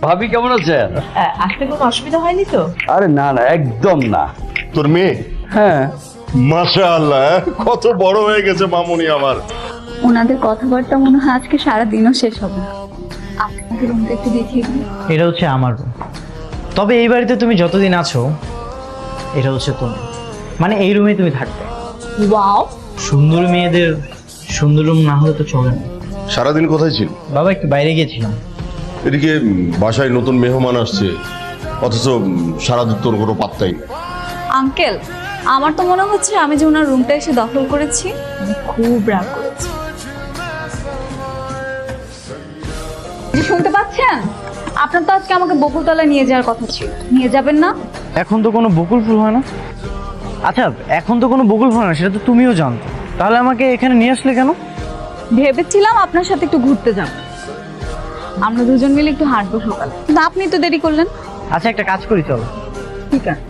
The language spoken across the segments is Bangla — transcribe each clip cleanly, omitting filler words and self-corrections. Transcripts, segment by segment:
ভাবি কেমন আছেন? আসতে কোনো অসুবিধা হয়নি তো? আরে না না, একদম না। তোর মেয়ে? হ্যাঁ। মাশাআল্লাহ, কত বড় হয়ে গেছে মামুনি আমার। ওনাদের কথাবার্তা মনে হয় আজকে সারাদিনও শেষ হবে না। আপনাকে রুমটা একটু দেখিয়ে দিন। এটা হচ্ছে আমার রুম। তবে এই বাড়িতে তুমি যতদিন আছো এটা হচ্ছে তুমি, মানে এই রুমে তুমি থাকবে। ওয়াও, সুন্দর মেয়েদের সুন্দর রুম না হলে তো চলে না। সারাদিন কোথায় ছিল? বাবা একটু বাইরে গিয়েছিলাম। এদিকে বাসায় নতুন মেহমান আসছে, অথচ সারাদিন তোর কোনো পাত্তাই নেই। আঙ্কেল, আমার তো মনে হচ্ছে আমি যে ওনার রুমটা এসে দখল করেছি, আমি খুব রাগ করেছি। শুনতে পাচ্ছেন? আপনার তো আজকে আমাকে বকুলতলায় নিয়ে যাওয়ার কথা ছিল, নিয়ে যাবেন না? এখন তো কোনো বকুল ফুল হয় না। আচ্ছা, এখন তো কোনো বকুল ফুল হয় না, সেটা তো তুমিও জানতো। তাহলে আমাকে এখানে নিয়ে আসলে কেন? ভেবেছিলাম আপনার সাথে একটু ঘুরতে যাব, আমরা দুজন মিলে একটু হাঁটবো সকালে, কিন্তু আপনি তো দেরি করলেন। আচ্ছা, একটা কাজ করি, চলো। ঠিক আছে।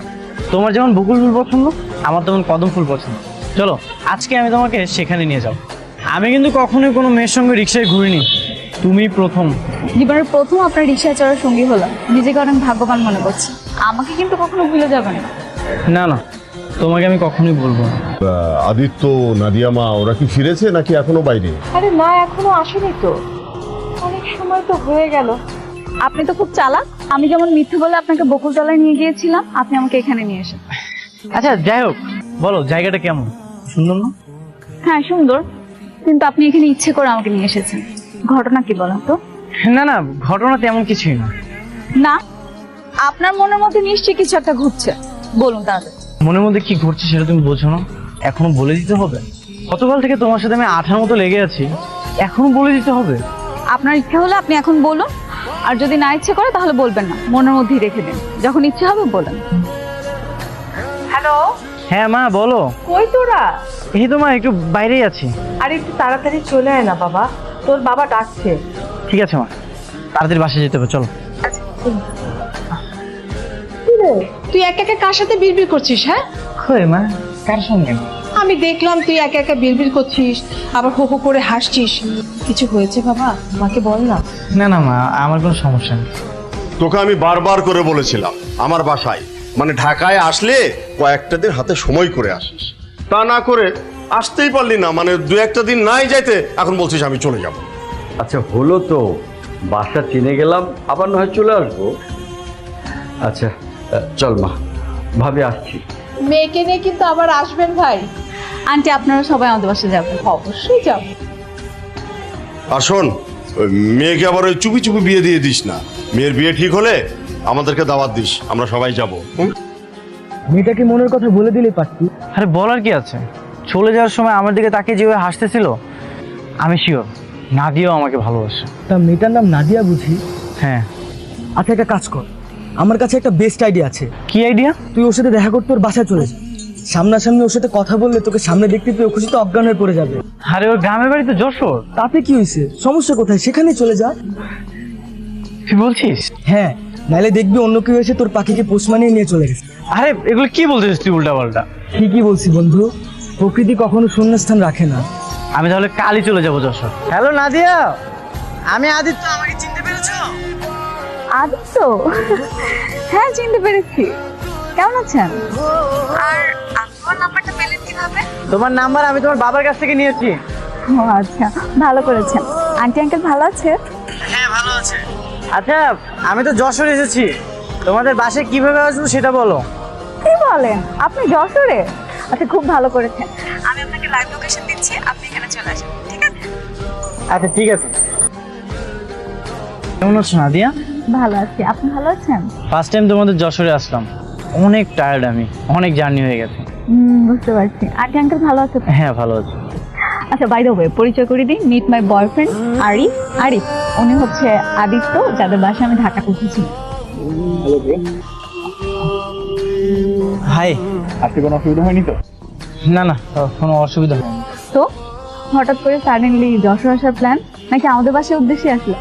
তোমার যেমন বকুল ফুল পছন্দ, আমার তেমন কদম ফুল পছন্দ। চলো, আজকে আমি তোমাকে সেখানে নিয়ে যাব। আমি কিন্তু কখনোই কোনো মেয়ের সঙ্গে রিক্সায় ঘুরিনি, তুমি প্রথম। জীবনের প্রথম আপনার রিক্সায় চড়ার সঙ্গী হলাম, নিজেকে অনেক ভাগ্যবান মনে করছি। আমাকে কিন্তু কখনো ভুলে যাবেন না। না না, তোমাকে আমি কখনোই বলবো না। আদিত্য, নাদিয়া মা ওরা কি ফিরেছে নাকি এখনো বাইরে? আরে না, এখনো আসেনি তো, অনেক সময় তো হয়ে গেল। আপনি তো খুব চালাক। আমি যেমন মিথ্যে বলে আপনাকে বকুলতলায় নিয়ে গিয়েছিলাম, আপনি আমাকে এখানে নিয়ে এসেছেন। আচ্ছা, যাই হোক, বলো জায়গাটা কেমন? সুন্দর না? হ্যাঁ সুন্দর, কিন্তু আপনি এখানে ইচ্ছে করে আমাকে নিয়ে এসেছেন। ঘটনা কি বলেন তো? না না, ঘটনা তেমন কিছুই না। না, আপনার মনের মধ্যে নিশ্চয়ই কিছু একটা ঘুরছে, বলুন তাড়াতাড়ি। মনের মধ্যে কি ঘটছে সেটা তুমি বোঝো না? এখনো বলে দিতে হবে? গতকাল থেকে তোমার সাথে আমি আঠার মতো লেগে আছি, এখনো বলে দিতে হবে? আপনার ইচ্ছে হলে আপনি এখন বলুন, আর যদি না ইচ্ছে করে তাহলে বলবেন না, মনের মধ্যেই রেখে দিন, যখন ইচ্ছে হবে বলেন। হ্যালো, হ্যাঁ মা, বলো। কই তোরা? এই তো মা, একটু বাইরেই আছি। আরে একটু তাড়াতাড়ি চলে আয় না বাবা, তোর বাবা ডাকছে। ঠিক আছে মা, তাড়াতাড়ি বাসায় যেতে হবে, চলো। তুই একা একা কার সাথে বিড়বিড় করছিস? হ্যাঁ, কই মা, কার সঙ্গে? আমি দেখলাম তুই একা একা বিড়বিড় করছিস, আবার হো হো করে হাসছিস। কিছু হয়েছে বাবা? আমাকে বল না। না না মা, আমার কোনো সমস্যা নেই। তোকে আমি বারবার করে বলেছিলাম আমার বাসায় মানে ঢাকায় আসলে কয়েকটা দিন হাতে সময় করে আসিস, তা না করে আসতেই পারলি না, মানে দু একটা দিন নাই যাইতে এখন বলছিস আমি চলে যাব। আচ্ছা হলো তো, বাসা চিনে গেলাম, আবার না হয় চলে আসবো। আচ্ছা চল মা, ভাবি আসছি। মেয়েকে নিয়ে কিন্তু আবার আসবেন ভাই। আন্টি, আপনারা সবাই আমাদের বাসায় যাবেন। অবশ্যই যাব। আর শোন, ওই মেয়েকে আবার ওই চুপি চুপি বিয়ে দিয়ে দিস না। মেয়ের বিয়ে ঠিক হলে আমাদেরকে দাওয়াত দিস, আমরা সবাই যাব। মেয়েটাকে মনের কথা বলে দিলেই পারতি। আরে বলার কি আছে? চলে যাওয়ার সময় আমার দিকে তাকিয়ে যেভাবে হাসতেছিল, আমি শিওর নাদিয়াও আমাকে ভালোবাসে। তা মেয়েটার নাম নাদিয়া বুঝি? হ্যাঁ। আচ্ছা, একটা কাজ কর, আমার কাছে একটা বেস্ট আইডিয়া আছে। কি আইডিয়া? তুই ওর সাথে দেখা করতে ওর বাসায় চলে যা। সামনাসামনি ওর সাথে কথা বললে তোকে সামনে দেখতে পেয়ে ও খুশিতে অজ্ঞান হয়ে পড়ে যাবে। আরে ওর গ্রামের বাড়ি তো যশোর। তাতে কি হয়েছে? সমস্যা কোথায়? সেখানেই চলে যা। তুই বলছিস? হ্যাঁ, নাইলে দেখবি অন্য কেউ এসে তোর পাখিকে পোষ মানিয়ে নিয়ে চলে গেছে। আরে এগুলো কি বলছিস তুই উল্টা পাল্টা? ঠিকই বলছি বন্ধু, প্রকৃতি কখনো শূন্যস্থান রাখে না। আমি তাহলে কালই চলে যাবো যশোর। হ্যালো নাদিয়া, আমি আদিত্য, আমাকে চিনতে পেরেছো? আদিত্য? হ্যাঁ চিনতে পেরেছি। কেমন আছেন? আর আপনার নাম্বারটা পেলেন কিভাবে? তোমার নাম্বার আমি তোমার বাবার কাছ থেকে নিয়েছি। ও আচ্ছা, ভালো করেছেন। আন্টি আঙ্কেল ভালো আছে? হ্যাঁ ভালো আছে। আচ্ছা, আমি তো যশোর এসেছি, তোমাদের বাসায় কিভাবে আসবো সেটা বলো। কি বলেন, আপনি যশোরে? আচ্ছা, খুব ভালো করেছেন। আমি আপনাকে লাইভ লোকেশন দিচ্ছি, আপনি এখানে চলে আসেন, ঠিক আছে? আচ্ছা ঠিক আছে। কেমন আছো নাদিয়া? ভালো আছি, আপনি ভালো আছেন? ফার্স্ট টাইম তোমাদের যশোরে আসলাম, অনেক টায়ার্ড, আমি অনেক জার্নি হয়ে গেছে। বুঝতে পারছি। আন্টি আঙ্কেল ভালো আছে তো? হ্যাঁ ভালো আছি। আচ্ছা, বাই দ্য ওয়ে, পরিচয় করে দিই, meet my boyfriend Arif. Arif, উনি হচ্ছে আদিত্য, যাদের বাসায় আমি ঢাকা উঠেছি। হাই। আজকে কোনো অসুবিধা হয়নি তো? না না, কোনো অসুবিধা হয়নি। তো হঠাৎ করে সাডেনলি যশোর আসার প্ল্যান, নাকি আমাদের বাসায় উদ্দেশ্যে আসলেন?